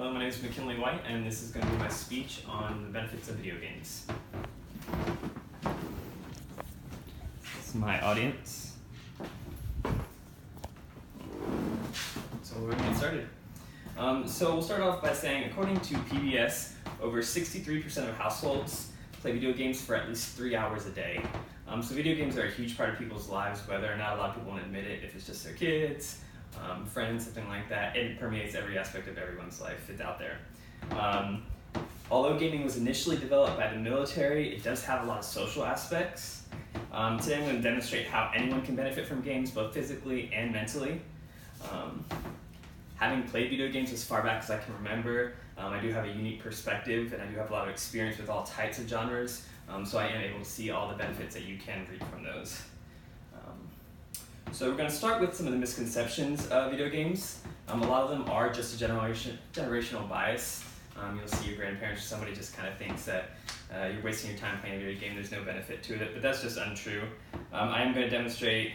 Hello, my name is Mckinley White, and this is going to be my speech on the benefits of video games. This is my audience. So we're going to get started. So we'll start off by saying, according to PBS, over 63% of households play video games for at least 3 hours a day. So video games are a huge part of people's lives, whether or not a lot of people want to admit it, if it's just their kids, friends, something like that. It permeates every aspect of everyone's life. It's out there. Although gaming was initially developed by the military, it does have a lot of social aspects. Today I'm going to demonstrate how anyone can benefit from games, both physically and mentally. Having played video games as far back as I can remember, I do have a unique perspective, and I do have a lot of experience with all types of genres, so I am able to see all the benefits that you can reap from those. So we're going to start with some of the misconceptions of video games. A lot of them are just a generational bias. You'll see your grandparents or somebody just kind of thinks that you're wasting your time playing a video game, there's no benefit to it, but that's just untrue. I am going to demonstrate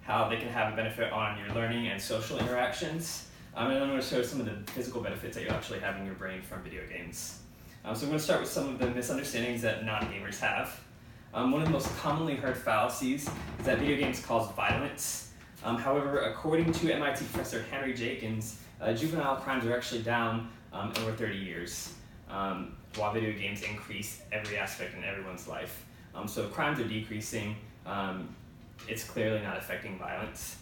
how they can have a benefit on your learning and social interactions. And then I'm going to show some of the physical benefits that you actually have in your brain from video games. So I'm going to start with some of the misunderstandings that non-gamers have. One of the most commonly heard fallacies is that video games cause violence. However, according to MIT professor Henry Jenkins, juvenile crimes are actually down over 30 years, while video games increase every aspect in everyone's life. So if crimes are decreasing, it's clearly not affecting violence.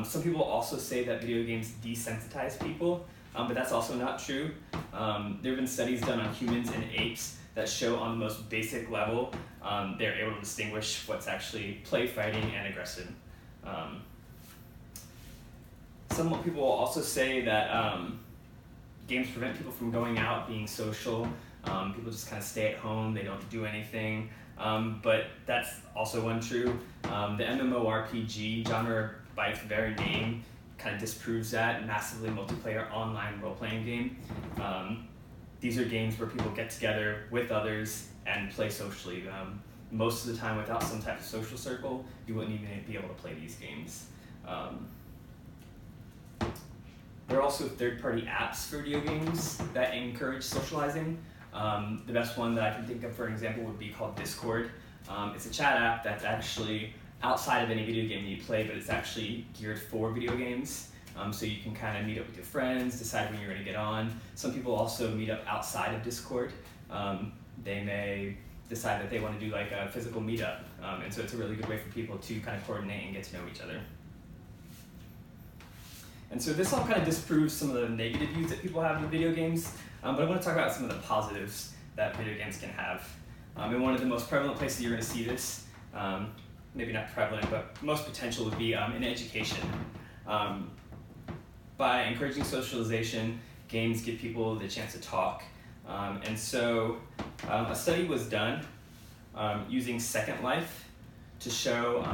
Some people also say that video games desensitize people, but that's also not true. There have been studies done on humans and apes that show on the most basic level they're able to distinguish what's actually play fighting and aggressive. Some people will also say that games prevent people from going out, being social. People just kind of stay at home, they don't do anything. But that's also untrue. The MMORPG genre, by its very name, kind of disproves that. Massively multiplayer online role-playing game. These are games where people get together with others and play socially. Most of the time, without some type of social circle, you wouldn't even be able to play these games. There are also third-party apps for video games that encourage socializing. The best one that I can think of, for example, would be called Discord. It's a chat app that's actually outside of any video game you play, but it's actually geared for video games. So you can kind of meet up with your friends, decide when you're going to get on. Some people also meet up outside of Discord. They may decide that they want to do like a physical meetup. And so it's a really good way for people to kind of coordinate and get to know each other. And so this all kind of disproves some of the negative views that people have in video games, but I want to talk about some of the positives that video games can have. And one of the most prevalent places you're going to see this, maybe not prevalent, but most potential would be in education. By encouraging socialization, games give people the chance to talk. And so a study was done using Second Life to show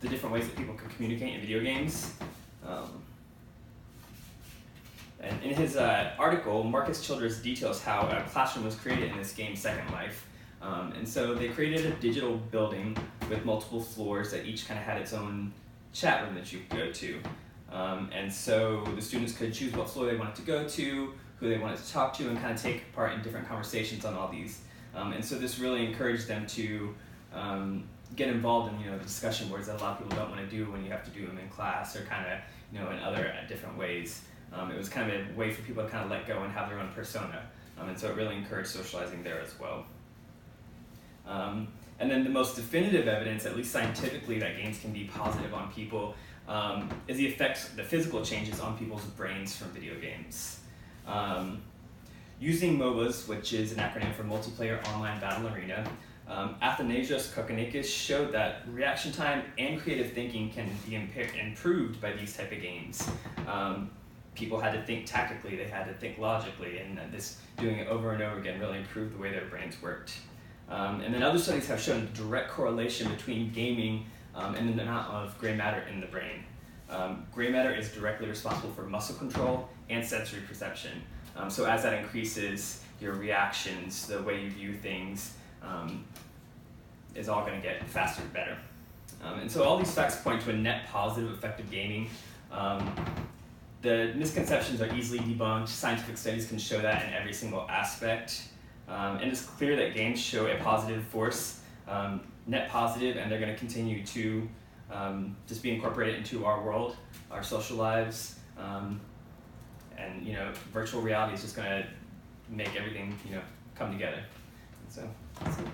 the different ways that people can communicate in video games. And in his article, Marcus Childress details how a classroom was created in this game, Second Life. And so they created a digital building with multiple floors that each kind of had its own chat room that you could go to. And so the students could choose what floor they wanted to go to, who they wanted to talk to, and kind of take part in different conversations on all these. And so this really encouraged them to get involved in the discussion boards that a lot of people don't want to do when you have to do them in class or kind of in other different ways. It was kind of a way for people to kind of let go and have their own persona. And so it really encouraged socializing there as well. And then the most definitive evidence, at least scientifically, that games can be positive on people is the effects, the physical changes on people's brains from video games. Using MOBAs, which is an acronym for Multiplayer Online Battle Arena, Athanasios Kokonakis showed that reaction time and creative thinking can be improved by these type of games. People had to think tactically, they had to think logically, and this doing it over and over again really improved the way their brains worked. And then other studies have shown a direct correlation between gaming and the amount of gray matter in the brain. Gray matter is directly responsible for muscle control and sensory perception. So as that increases, your reactions, the way you view things, is all going to get faster and better. And so all these facts point to a net positive effect of gaming. the misconceptions are easily debunked. Scientific studies can show that in every single aspect. And it's clear that games show a positive force, net positive, and they're going to continue to just be incorporated into our world, our social lives, and virtual reality is just going to make everything come together. And so that's it.